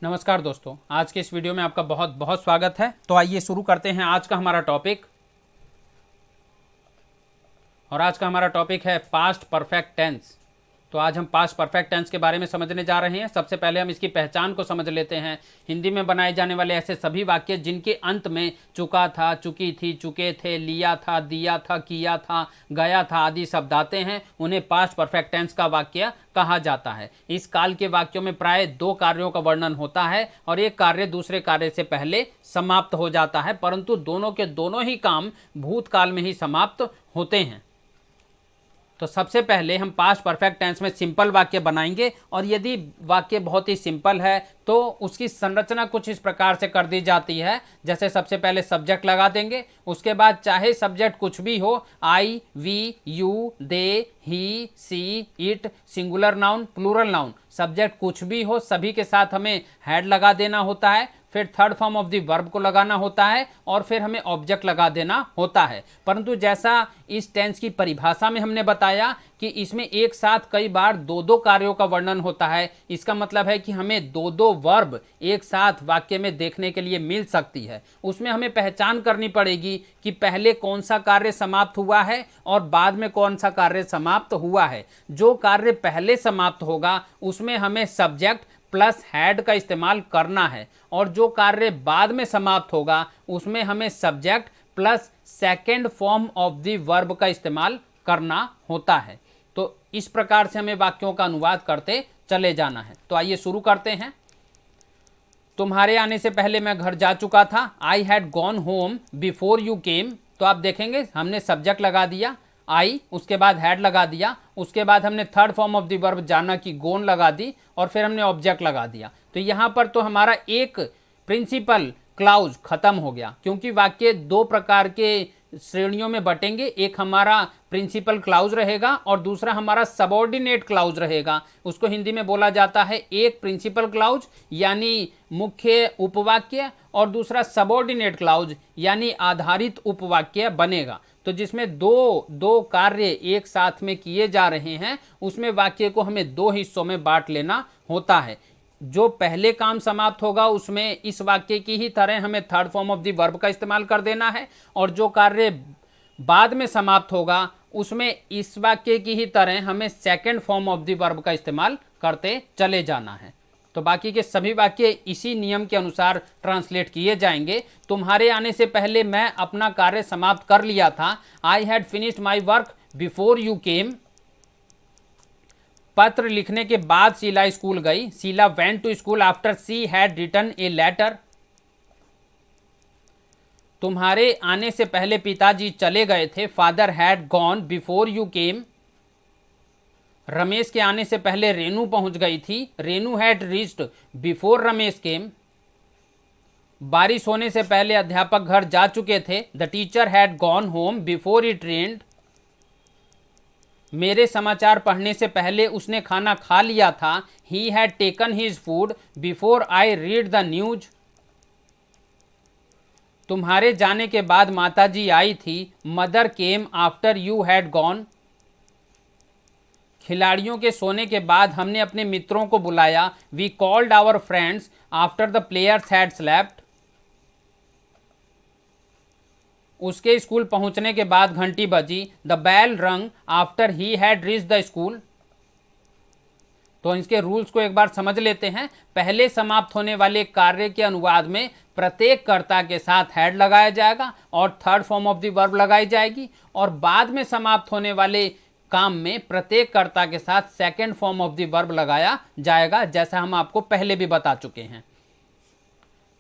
नमस्कार दोस्तों, आज के इस वीडियो में आपका बहुत बहुत स्वागत है। तो आइए शुरू करते हैं आज का हमारा टॉपिक। और आज का हमारा टॉपिक है पास्ट परफेक्ट टेंस। तो आज हम पास्ट परफेक्ट टेंस के बारे में समझने जा रहे हैं। सबसे पहले हम इसकी पहचान को समझ लेते हैं। हिंदी में बनाए जाने वाले ऐसे सभी वाक्य जिनके अंत में चुका था, चुकी थी, चुके थे, लिया था, दिया था, किया था, गया था आदि शब्द आते हैं, उन्हें पास्ट परफेक्ट टेंस का वाक्य कहा जाता है। इस काल के वाक्यों में प्राय दो कार्यों का वर्णन होता है और एक कार्य दूसरे कार्य से पहले समाप्त हो जाता है, परंतु दोनों के दोनों ही काम भूतकाल में ही समाप्त होते हैं। तो सबसे पहले हम पास्ट परफेक्ट टेंस में सिंपल वाक्य बनाएंगे, और यदि वाक्य बहुत ही सिंपल है तो उसकी संरचना कुछ इस प्रकार से कर दी जाती है। जैसे सबसे पहले सब्जेक्ट लगा देंगे, उसके बाद चाहे सब्जेक्ट कुछ भी हो, I, we, you, they, he, she, it, singular noun, plural noun, subject कुछ भी हो, सभी के साथ हमें हैड लगा देना होता है। फिर third form of the verb को लगाना होता है और फिर हमें ऑब्जेक्ट लगा देना होता है। परंतु जैसा इस टेंस की परिभाषा में हमने बताया कि इसमें एक साथ कई बार दो दो कार्यों का वर्णन होता है, इसका मतलब है कि हमें दो दो वर्ब एक साथ वाक्य में देखने के लिए मिल सकती है। उसमें हमें पहचान करनी पड़ेगी कि पहले कौन सा कार्य समाप्त हुआ है और बाद में कौन सा कार्य समाप्त हुआ है। जो कार्य पहले समाप्त होगा उसमें हमें सब्जेक्ट प्लस हैड का इस्तेमाल करना है, और जो कार्य बाद में समाप्त होगा उसमें हमें subject plus second form of the verb का इस्तेमाल करना होता है। तो इस प्रकार से हमें वाक्यों का अनुवाद करते चले जाना है। तो आइए शुरू करते हैं। तुम्हारे आने से पहले मैं घर जा चुका था। I had gone home before you केम। तो आप देखेंगे हमने सब्जेक्ट लगा दिया आई, उसके बाद हैड लगा दिया, उसके बाद हमने third form of the verb जाना की गोन लगा दी, और फिर हमने ऑब्जेक्ट लगा दिया। तो यहाँ पर तो हमारा एक प्रिंसिपल क्लाउज खत्म हो गया, क्योंकि वाक्य दो प्रकार के श्रेणियों में बटेंगे। एक हमारा प्रिंसिपल क्लाउज रहेगा और दूसरा हमारा सबऑर्डिनेट क्लाउज रहेगा। उसको हिंदी में बोला जाता है एक प्रिंसिपल क्लाउज यानी मुख्य उपवाक्य, और दूसरा सबऑर्डिनेट क्लाउज यानी आधारित उपवाक्य बनेगा। तो जिसमें दो दो कार्य एक साथ में किए जा रहे हैं, उसमें वाक्य को हमें दो हिस्सों में बांट लेना होता है। जो पहले काम समाप्त होगा उसमें इस वाक्य की ही तरह हमें third form of the verb का इस्तेमाल कर देना है, और जो कार्य बाद में समाप्त होगा उसमें इस वाक्य की ही तरह हमें second form of the verb का इस्तेमाल करते चले जाना है। तो बाकी के सभी वाक्य इसी नियम के अनुसार ट्रांसलेट किए जाएंगे। तुम्हारे आने से पहले मैं अपना कार्य समाप्त कर लिया था। I had finished my work before you came. पत्र लिखने के बाद शीला स्कूल गई। Sheela went to school after she had written a letter. तुम्हारे आने से पहले पिताजी चले गए थे। Father had gone before you came. Ramesh के आने से पहले रेनू पहुंच गई थी। Renu had reached before Ramesh came. बारिश होने से पहले अध्यापक घर जा चुके थे। The teacher had gone home before it रेन्ड। मेरे समाचार पढ़ने से पहले उसने खाना खा लिया था। He had taken his food before I read the news. तुम्हारे जाने के बाद माताजी आई थी। Mother came after you had gone. खिलाड़ियों के सोने के बाद हमने अपने मित्रों को बुलाया। We called our friends after the players had slept. उसके स्कूल पहुंचने के बाद घंटी बजी। The bell rang after he had reached the school. तो इसके रूल्स को एक बार समझ लेते हैं। पहले समाप्त होने वाले कार्य के अनुवाद में प्रत्येक कर्ता के साथ हैड लगाया जाएगा और third form of the verb लगाई जाएगी, और बाद में समाप्त होने वाले काम में प्रत्येक कर्ता के साथ second form of the verb लगाया जाएगा, जैसा हम आपको पहले भी बता चुके हैं।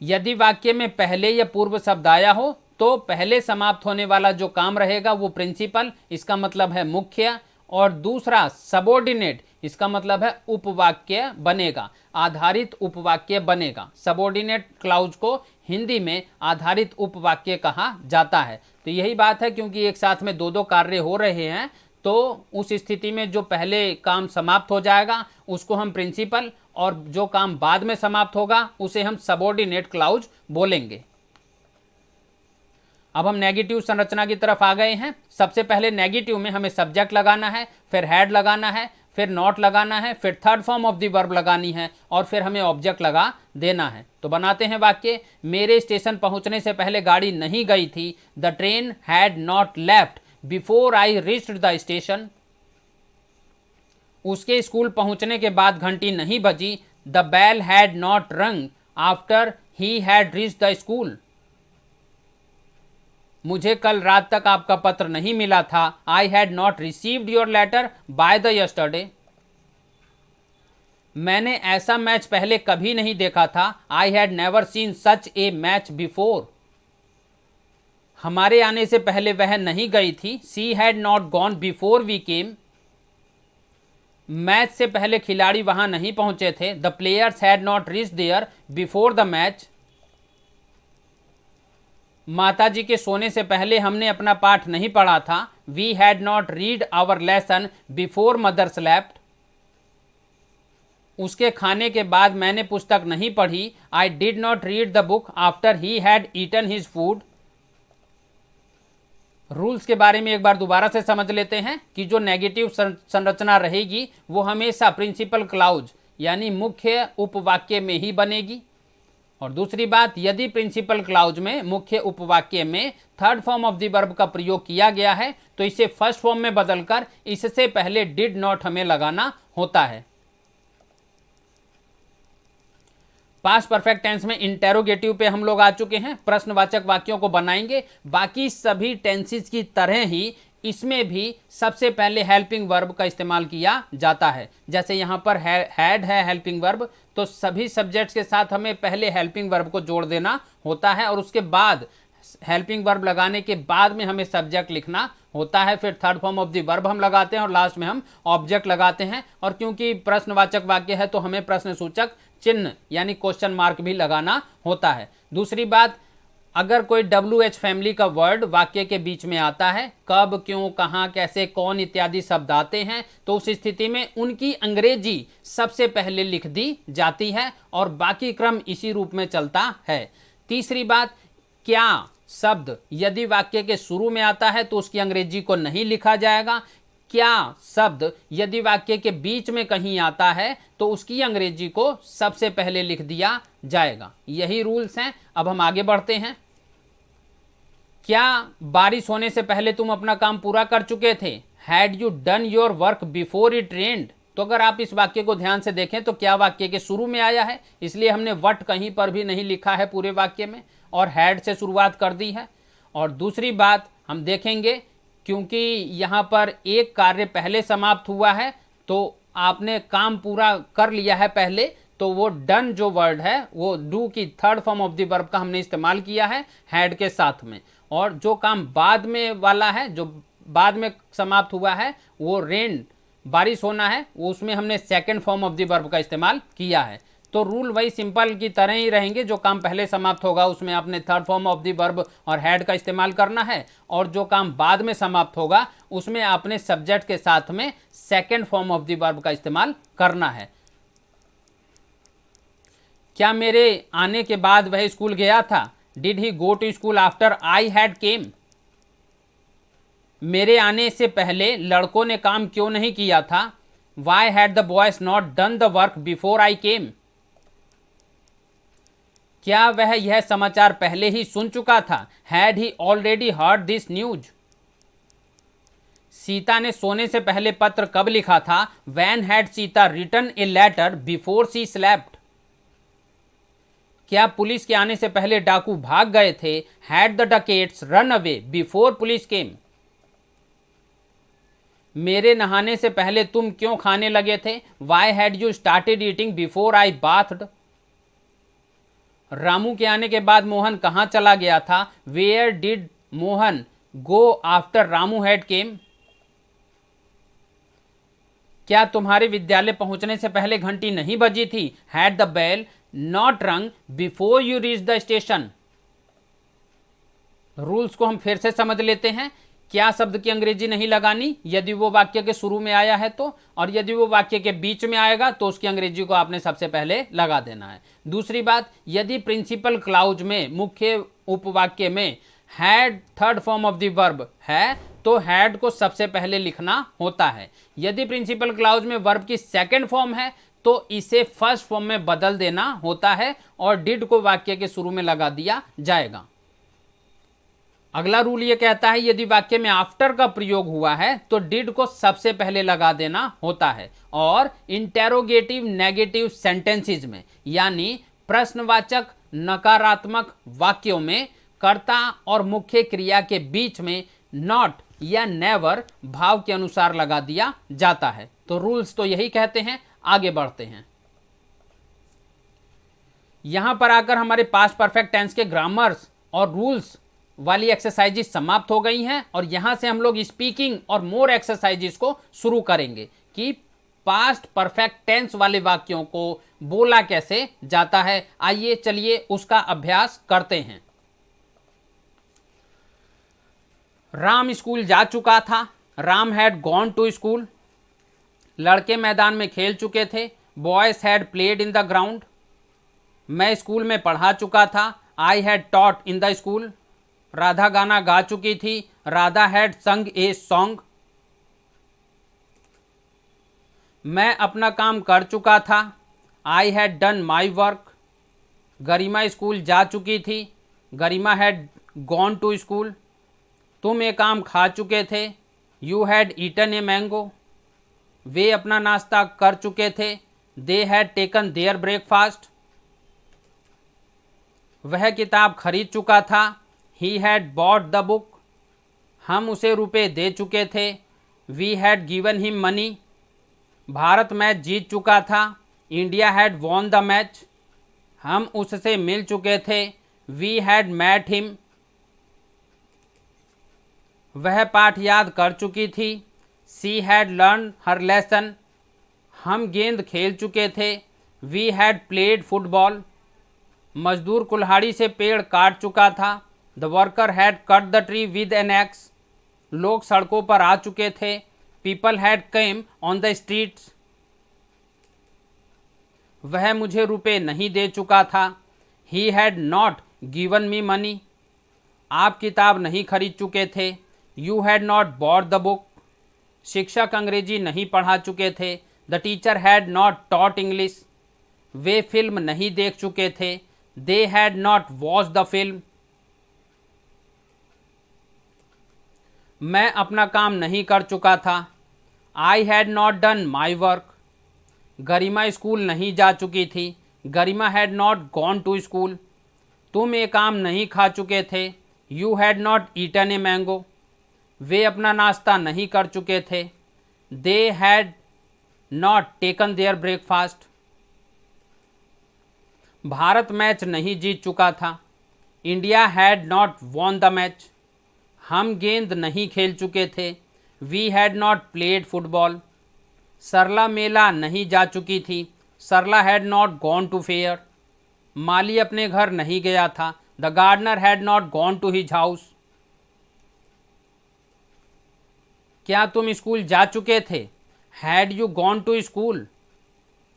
यदि वाक्य में पहले या पूर्व शब्द आया हो तो पहले समाप्त होने वाला जो काम रहेगा वो प्रिंसिपल, इसका मतलब है मुख्य, और दूसरा सबऑर्डिनेट, इसका मतलब है उपवाक्य बनेगा, आधारित उपवाक्य बनेगा। सबऑर्डिनेट क्लाउज को हिंदी में आधारित उपवाक्य कहा जाता है। तो यही बात है, क्योंकि एक साथ में दो दो कार्य हो रहे हैं, तो उस स्थिति में जो पहले काम समाप्त हो जाएगा उसको हम प्रिंसिपल, और जो काम बाद में समाप्त होगा उसे हम सबऑर्डिनेट क्लाउज बोलेंगे। अब हम नेगेटिव संरचना की तरफ आ गए हैं। सबसे पहले नेगेटिव में हमें सब्जेक्ट लगाना है, फिर हैड लगाना है, फिर नॉट लगाना है, फिर third form of the verb लगानी है और फिर हमें ऑब्जेक्ट लगा देना है। तो बनाते हैं वाक्य, मेरे स्टेशन पहुंचने से पहले गाड़ी नहीं गई थी। The train had not left before I reached the station. उसके स्कूल पहुंचने के बाद घंटी नहीं बजी। The bell had not rung after he had reached the school. मुझे कल रात तक आपका पत्र नहीं मिला था। I had not received your letter by the yesterday. मैंने ऐसा मैच पहले कभी नहीं देखा था। I had never seen such a match before. हमारे आने से पहले वह नहीं गई थी। She had not gone before we came. Match से पहले खिलाड़ी वहां नहीं पहुंचे थे। The players had not reached there before the match. माताजी के सोने से पहले हमने अपना पाठ नहीं पढ़ा था। We had not read our lesson before mother slept. उसके खाने के बाद मैंने पुस्तक नहीं पढ़ी। I did not read the book after he had eaten his food. Rules के बारे में एक बार दोबारा से समझ लेते हैं कि जो नेगेटिव संरचना रहेगी वो हमेशा प्रिंसिपल क्लाउज यानी मुख्य उपवाक्य में ही बनेगी। और दूसरी बात, यदि प्रिंसिपल क्लाउज में मुख्य उपवाक्य में third form of the verb का प्रयोग किया गया है तो इसे फर्स्ट फॉर्म में बदलकर इससे पहले डिड नॉट हमें लगाना होता है। पास्ट परफेक्ट टेंस में इंटेरोगेटिव पे हम लोग आ चुके हैं, प्रश्नवाचक वाक्यों को बनाएंगे। बाकी सभी टेंसेस की तरह ही इसमें भी सबसे पहले हेल्पिंग वर्ब का इस्तेमाल किया जाता है। जैसे यहाँ पर हैड है हेल्पिंग वर्ब, तो सभी सब्जेक्ट्स के साथ हमें पहले हेल्पिंग वर्ब को जोड़ देना होता है और उसके बाद हेल्पिंग वर्ब लगाने के बाद में हमें सब्जेक्ट लिखना होता है। फिर third form of the verb हम लगाते हैं और लास्ट में हम ऑब्जेक्ट लगाते हैं। और क्योंकि प्रश्नवाचक वाक्य है तो हमें प्रश्न सूचक चिन्ह यानी क्वेश्चन मार्क भी लगाना होता है। दूसरी बात, अगर कोई WH फैमिली का वर्ड वाक्य के बीच में आता है, कब, क्यों, कहाँ, कैसे, कौन इत्यादि शब्द आते हैं, तो उस स्थिति में उनकी अंग्रेजी सबसे पहले लिख दी जाती है और बाकी क्रम इसी रूप में चलता है। तीसरी बात, क्या शब्द यदि वाक्य के शुरू में आता है तो उसकी अंग्रेजी को नहीं लिखा जाएगा। क्या शब्द यदि वाक्य के बीच में कहीं आता है तो उसकी अंग्रेजी को सबसे पहले लिख दिया जाएगा। यही रूल्स हैं। अब हम आगे बढ़ते हैं। क्या बारिश होने से पहले तुम अपना काम पूरा कर चुके थे? Had you done your work before it रेन्ड। तो अगर आप इस वाक्य को ध्यान से देखें तो क्या वाक्य के शुरू में आया है, इसलिए हमने वट कहीं पर भी नहीं लिखा है पूरे वाक्य में और हैड से शुरुआत कर दी है। और दूसरी बात हम देखेंगे, क्योंकि यहाँ पर एक कार्य पहले समाप्त हुआ है तो आपने काम पूरा कर लिया है पहले, तो वो डन जो वर्ड है वो डू की third form of the verb का हमने इस्तेमाल किया है हैड के साथ में। और जो काम बाद में वाला है, जो बाद में समाप्त हुआ है, वो रेन बारिश होना है, वो उसमें हमने second form of the verb का इस्तेमाल किया है। तो रूल वही सिंपल की तरह ही रहेंगे। जो काम पहले समाप्त होगा उसमें आपने third form of the verb और हैड का इस्तेमाल करना है और जो काम बाद में समाप्त होगा उसमें आपने सब्जेक्ट के साथ में second form of the verb का इस्तेमाल करना है। क्या मेरे आने के बाद वह स्कूल गया था? Did he go to school after I had came. मेरे आने से पहले लड़कों ने काम क्यों नहीं किया था? Why had the boys not done the work before I came. क्या वह यह समाचार पहले ही सुन चुका था? Had he already heard this news. Sita ने सोने से पहले पत्र कब लिखा था? When had Sita written a letter before she slept. क्या पुलिस के आने से पहले डाकू भाग गए थे? Had the dacoits run away before police came. मेरे नहाने से पहले तुम क्यों खाने लगे थे? Why had you started eating before I bathed. Ramu के आने के बाद मोहन कहाँ चला गया था? Where did Mohan go after Ramu had came. क्या तुम्हारे विद्यालय पहुंचने से पहले घंटी नहीं बजी थी? हैड द बेल नॉट रंग before you reach the station. Rules को हम फिर से समझ लेते हैं। क्या शब्द की अंग्रेजी नहीं लगानी यदि वो वाक्य के शुरू में आया है तो, और यदि वो वाक्य के बीच में आएगा तो उसकी अंग्रेजी को आपने सबसे पहले लगा देना है। दूसरी बात, यदि प्रिंसिपल क्लाउज में मुख्य उपवाक्य में had third form of the verb है तो हैड को सबसे पहले लिखना होता है। यदि प्रिंसिपल क्लाउज में वर्ब की सेकंड फॉर्म है तो इसे फर्स्ट फॉर्म में बदल देना होता है और डिड को वाक्य के शुरू में लगा दिया जाएगा। अगला रूल ये कहता है यदि वाक्य में आफ्टर का प्रयोग हुआ है तो डिड को सबसे पहले लगा देना होता है और इंटेरोगेटिव नेगेटिव सेंटेंसेस में यानी प्रश्नवाचक नकारात्मक वाक्यों में कर्ता और मुख्य क्रिया के बीच में नॉट या नेवर भाव के अनुसार लगा दिया जाता है। तो रूल्स तो यही कहते हैं। आगे बढ़ते हैं। यहां पर आकर हमारे पास्ट परफेक्ट टेंस के ग्रामर्स और रूल्स वाली एक्सरसाइजेस समाप्त हो गई हैं और यहां से हम लोग स्पीकिंग और मोर एक्सरसाइजेस को शुरू करेंगे कि पास्ट परफेक्ट टेंस वाले वाक्यों को बोला कैसे जाता है। आइए चलिए उसका अभ्यास करते हैं। राम स्कूल जा चुका था। Ram had gone to school. लड़के मैदान में खेल चुके थे। Boys had played in the ground. मैं स्कूल में पढ़ा चुका था। I had taught in the school. Radha गाना गा चुकी थी। राधा हैड संग ए सॉन्ग। मैं अपना काम कर चुका था। I had done my work. Garima school जा चुकी थी। Garima had gone to school. तुम एक आम खा चुके थे। You had eaten a mango. वे अपना नाश्ता कर चुके थे। They had taken their breakfast. वह किताब खरीद चुका था। He had bought the book. हम उसे रुपए दे चुके थे। We had given him money. Bharat match जीत चुका था। India had von the match. हम उससे मिल चुके थे। We had met him. वह पाठ याद कर चुकी थी। She had learn her lesson. हम गेंद खेल चुके थे। We had played football. मजदूर कुल्हाड़ी से पेड़ काट चुका था। The worker had cut the tree with an axe. लोग सड़कों पर आ चुके थे। People had came on the streets. वह मुझे रुपए नहीं दे चुका था। He had not given me money. आप किताब नहीं खरीद चुके थे। You had not bought the book. शिक्षक अंग्रेजी नहीं पढ़ा चुके थे। The teacher had not taught English. वे फिल्म नहीं देख चुके थे। They had not watch the film. मैं अपना काम नहीं कर चुका था। I had not done my work. Garima school नहीं जा चुकी थी। Garima had not gone to school. तुम एक आम नहीं खा चुके थे। You had not eaten a mango. वे अपना नाश्ता नहीं कर चुके थे। They had not taken their breakfast. Bharat match नहीं जीत चुका था। India had not won the match. हम गेंद नहीं खेल चुके थे। We had not played football. Sarla मेला नहीं जा चुकी थी। Sarla had not gone to fair. माली अपने घर नहीं गया था। The gardener had not gone to his house. क्या तुम स्कूल जा चुके थे? Had you gone to school.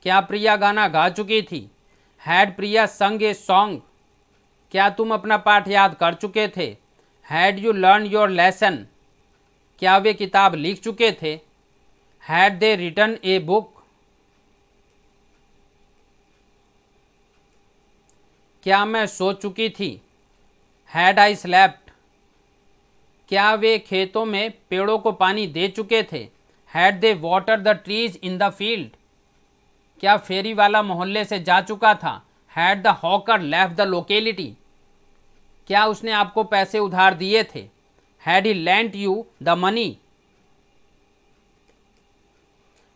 क्या प्रिया गाना गा चुकी थी? हैड प्रिया संग ए सॉन्ग। क्या तुम अपना पाठ याद कर चुके थे? Had you learn your lesson. क्या वे किताब लिख चुके थे? Had they written a book. क्या मैं सो चुकी थी? Had I slept. क्या वे खेतों में पेड़ों को पानी दे चुके थे? Had they water the trees in the field. क्या फेरी वाला मोहल्ले से जा चुका था? Had the hawker left the locality. क्या उसने आपको पैसे उधार दिए थे? Had he lent you the money.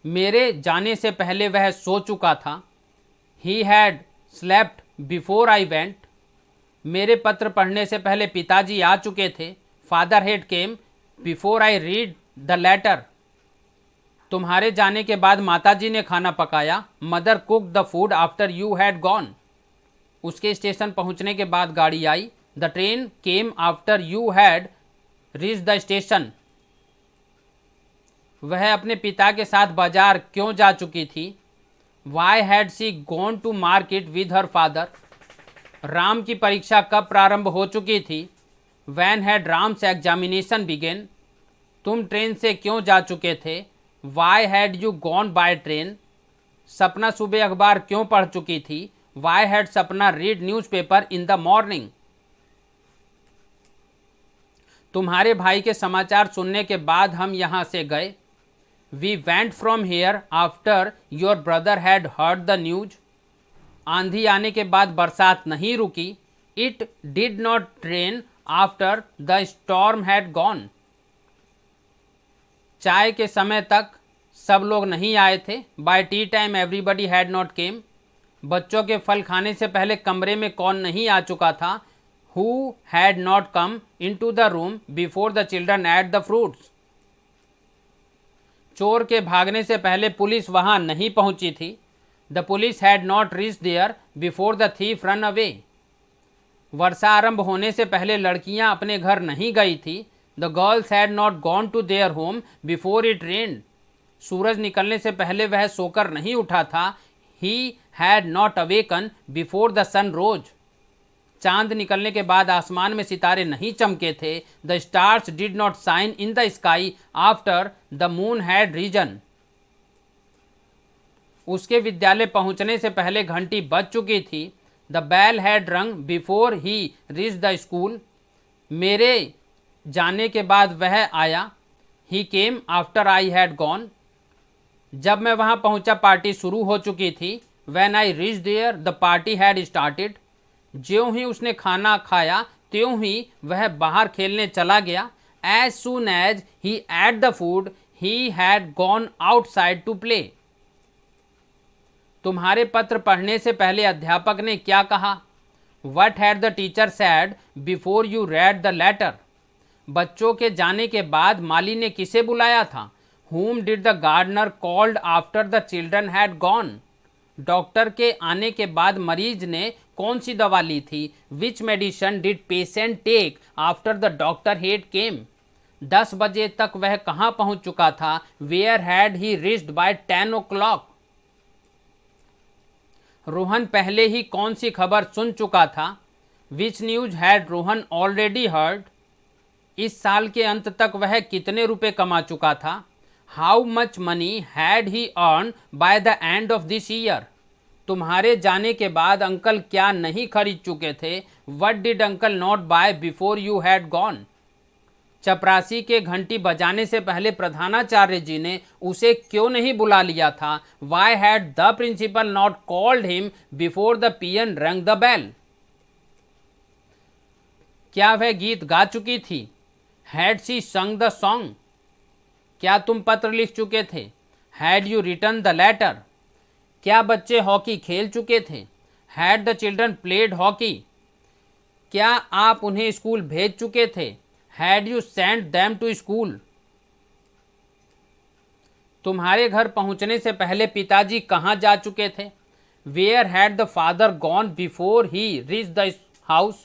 मेरे जाने से पहले वह सो चुका था। He had slept before I went. मेरे पत्र पढ़ने से पहले पिताजी आ चुके थे। Father had came before I read the letter. तुम्हारे जाने के बाद माताजी ने खाना पकाया। Mother cook the food after you had gone. उसके स्टेशन पहुंचने के बाद गाड़ी आई। The train came after you had reach the station. वह अपने पिता के साथ बाजार क्यों जा चुकी थी? Why had she gone to market with her father. Ram की परीक्षा कब प्रारंभ हो चुकी थी? When had Ram's examination began. तुम ट्रेन से क्यों जा चुके थे? Why had you gone by train? Sapna सुबह अखबार क्यों पढ़ चुकी थी? Why had Sapna read newspaper in the morning? तुम्हारे भाई के समाचार सुनने के बाद हम यहाँ से गए। We went from here after your brother had heard the news. आंधी आने के बाद बरसात नहीं रुकी। It did not rain after the storm had gone. चाय के समय तक सब लोग नहीं आए थे। By tea time everybody had not came. बच्चों के फल खाने से पहले कमरे में कौन नहीं आ चुका था? Who had not come in to the room before the children ate the fruits. चोर के भागने से पहले पुलिस वहां नहीं पहुंची थी। The police had not reached there before the thief run away. वर्षा आरंभ होने से पहले लड़कियां अपने घर नहीं गई थी। The girls had not gone to their home before it rained. सूरज निकलने से पहले वह सोकर नहीं उठा था। He had not awaken before the sun rose. चांद निकलने के बाद आसमान में सितारे नहीं चमके थे। The stars did not shine in the sky after the moon had risen. उसके विद्यालय पहुंचने से पहले घंटी बज चुकी थी। The bell had rang before he reach the school. मेरे जाने के बाद वह आया। He came after I had gone. जब मैं वहां पहुंचा पार्टी शुरू हो चुकी थी। When I reach there the party had started. ज्यों ही उसने खाना खाया त्यों ही वह बाहर खेलने चला गया। As soon as he ate the food he had gone outside to play. तुम्हारे पत्र पढ़ने से पहले अध्यापक ने क्या कहा? What had the teacher said before you read the letter. बच्चों के जाने के बाद माली ने किसे बुलाया था? Whom did the gardener called after the children had gone? Doctor के आने के बाद मरीज ने कौन सी दवा ली थी? Which medicine did patient take after the doctor had came? 10 बजे तक वह कहाँ पहुँच चुका था? Where had he reached by 10 o'clock? Rohan पहले ही कौन सी खबर सुन चुका था? Which news had Rohan already heard? इस साल के अंत तक वह कितने रुपए कमा चुका था? How much money had he earned by the end of this year? तुम्हारे जाने के बाद अंकल क्या नहीं खरीद चुके थे? What did uncle not buy before you had gone? चपरासी के घंटी बजाने से पहले प्रधानाचार्य जी ने उसे क्यों नहीं बुला लिया था? Why had the principal not called him before the peon rang the bell? क्या वह गीत गा चुकी थी? Had she sung the song? क्या तुम पत्र लिख चुके थे? Had you written the letter? क्या बच्चे हॉकी खेल चुके थे? Had the children played hockey? क्या आप उन्हें स्कूल भेज चुके थे? Had you sent them to school? तुम्हारे घर पहुंचने से पहले पिताजी कहाँ जा चुके थे? Where had the father gone before he reached the house?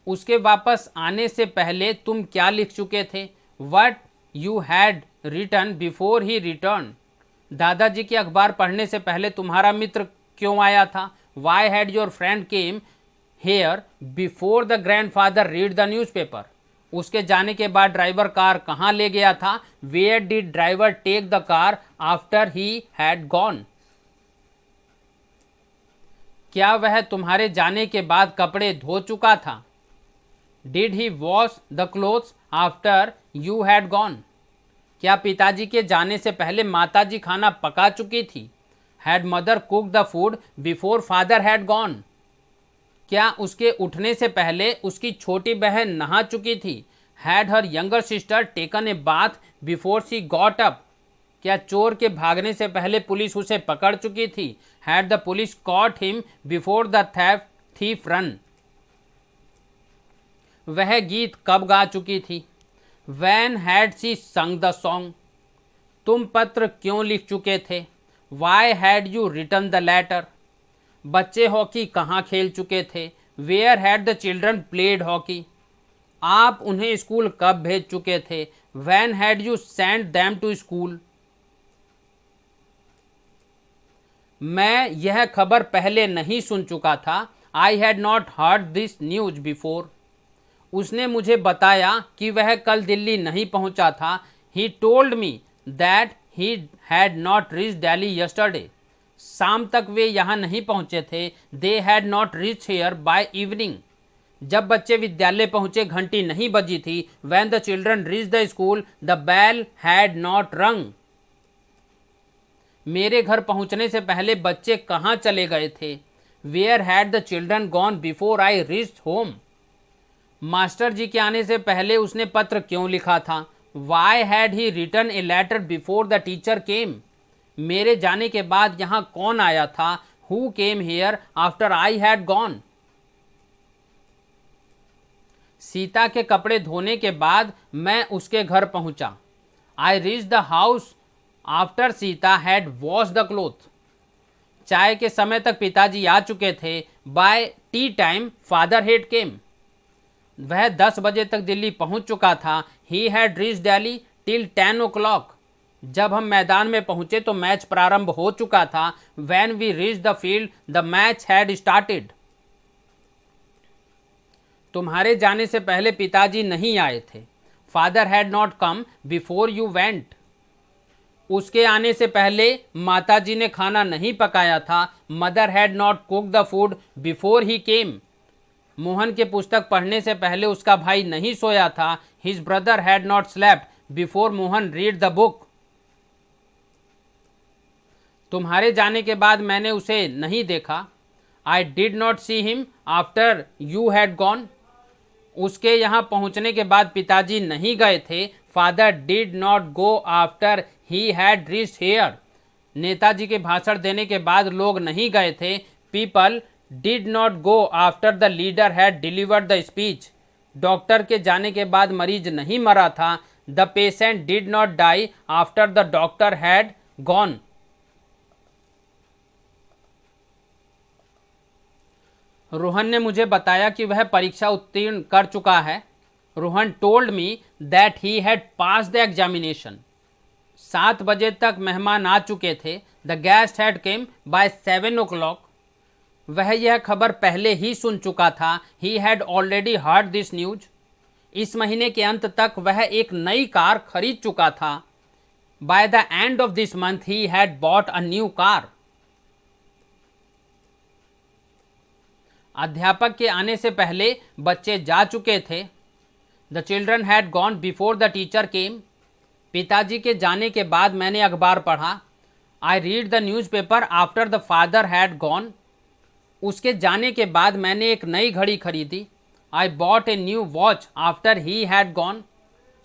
उसके वापस आने से पहले तुम क्या लिख चुके थे? What you had written before he returned? दादाजी के अखबार पढ़ने से पहले तुम्हारा मित्र क्यों आया था? Why had your friend came here before the grandfather read the newspaper? उसके जाने के बाद ड्राइवर कार कहाँ ले गया था? Where did driver take the car after he had gone? क्या वह तुम्हारे जाने के बाद कपड़े धो चुका था? Did he wash the clothes after you had gone? क्या पिताजी के जाने से पहले माताजी खाना पका चुकी थी? Had mother cooked the food before father had gone? क्या उसके उठने से पहले उसकी छोटी बहन नहा चुकी थी? Had her younger sister taken a bath before she got up? क्या चोर के भागने से पहले पुलिस उसे पकड़ चुकी थी? Had the police caught him before the thief run? वह गीत कब गा चुकी थी? When had she sung the song? तुम पत्र क्यों लिख चुके थे? Why had you written the letter? बच्चे हॉकी कहाँ खेल चुके थे? Where had the children played hockey? आप उन्हें स्कूल कब भेज चुके थे? When had you sent them to school? मैं यह खबर पहले नहीं सुन चुका था। I had not heard this news before. उसने मुझे बताया कि वह कल दिल्ली नहीं पहुंचा था। He told me that he had not reach Delhi yesterday. शाम तक वे यहाँ नहीं पहुंचे थे। They had not reach here by evening. जब बच्चे विद्यालय पहुंचे घंटी नहीं बजी थी। When the children reach the school the bell had not rung. मेरे घर पहुंचने से पहले बच्चे कहाँ चले गए थे। Where had the children gone before I reached home. Master ji के आने से पहले उसने पत्र क्यों लिखा था। Why had he written a letter before the teacher came. मेरे जाने के बाद यहाँ कौन आया था। Who came here after I had gone. Sita के कपड़े धोने के बाद मैं उसके घर पहुंचा। I reach the house after Sita had wash the cloth. चाय के समय तक पिताजी आ चुके थे। By tea time father had came. वह 10 बजे तक दिल्ली पहुंच चुका था। He had reach Delhi till 10 o'clock। जब हम मैदान में पहुंचे तो मैच प्रारंभ हो चुका था। When we reach the field the match had started. तुम्हारे जाने से पहले पिताजी नहीं आए थे। Father had not come before you went. उसके आने से पहले माताजी ने खाना नहीं पकाया था। Mother had not cook the food before he came. Mohan के पुस्तक पढ़ने से पहले उसका भाई नहीं सोया था। His brother had not slept before Mohan read the book. तुम्हारे जाने के बाद मैंने उसे नहीं देखा। I did not see him after you had gone. उसके यहाँ पहुँचने के बाद पिताजी नहीं गए थे। Father did not go after he had reached here. नेताजी के भाषण देने के बाद लोग नहीं गए थे। People did not go after the leader had delivered the speech. Doctor के जाने के बाद मरीज नहीं मरा था। The patient did not die after the doctor had gone. Rohan ने मुझे बताया कि वह परीक्षा उत्तीर्ण कर चुका है। Rohan told me that he had pass the examination. 7 बजे तक मेहमान आ चुके थे। The guest had came by 7 o'clock। वह यह खबर पहले ही सुन चुका था। He had already heard this news. इस महीने के अंत तक वह एक नई कार खरीद चुका था। By the end of this month he had bought a new car. अध्यापक के आने से पहले बच्चे जा चुके थे। The children had gone before the teacher came. पिताजी के जाने के बाद मैंने अखबार पढ़ा। I read the newspaper after the father had gone. उसके जाने के बाद मैंने एक नई घड़ी खरीदी। I bought a new watch after he had gone.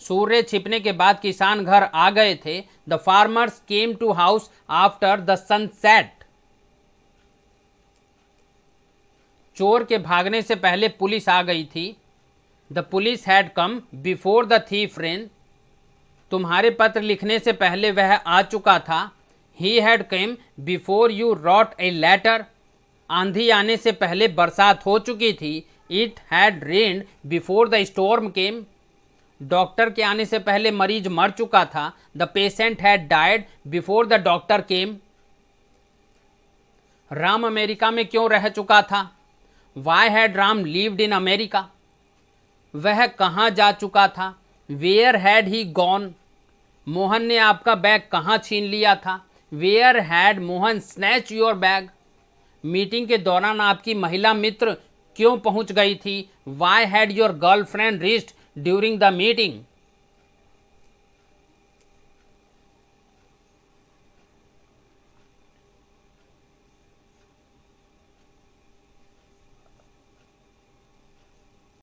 सूर्य छिपने के बाद किसान घर आ गए थे। The farmers came to house after the sunset. चोर के भागने से पहले पुलिस आ गई थी। The police had come before the thief ran. तुम्हारे पत्र लिखने से पहले वह आ चुका था। He had came before you wrote a letter. आंधी आने से पहले बरसात हो चुकी थी। It had rained before the storm came. Doctor के आने से पहले मरीज मर चुका था। The patient had died before the doctor came. Ram America में क्यों रह चुका था। Why had Ram lived in America. वह कहाँ जा चुका था। Where had he gone. Mohan ने आपका बैग कहाँ छीन लिया था। Where had Mohan snatch your bag. Meeting के दौरान आपकी महिला मित्र क्यों पहुंच गई थी। Why had your girlfriend reached during the meeting.